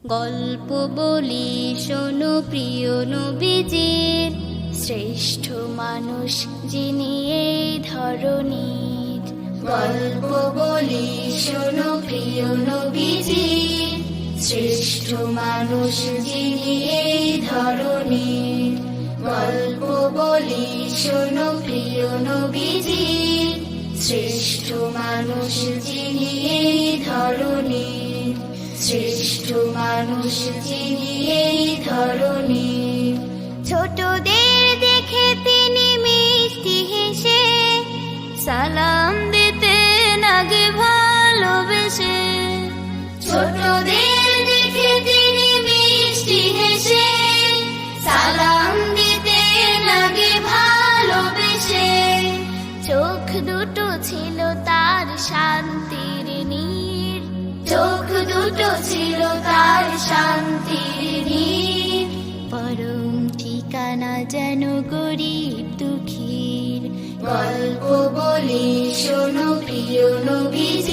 গল্প বলি শোনো প্রিয় নবীজির, শ্রেষ্ঠ মানুষ যিনি এই ধরনীর। গল্প বলি শোনো প্রিয় নবীজির, শ্রেষ্ঠ মানুষ যিনি এই ধরনীর। গল্প বলি শোনো প্রিয় নবীজির, শ্রেষ্ঠ মানুষ যিনি এই ধরনীর। শ্রেষ্ঠ মানুষ যিনি এই ধরনীর। ছোটদের দেখে তিনি মিষ্টি হেসে সালাম দিতেন আগে ভালোবেসে। ছোটদের দেখে তিনি মিষ্টি হেসে সালাম দিতেন আগে ভালোবেসে। চোখ দুটো ছিল তার শান্তির নীর, চোখ দুটো ছিল তার শান্তির নীর। পরম ঠিকানা যেন গরিব দুঃখীর। গল্প বলি শোনো প্রিয় নবীজি,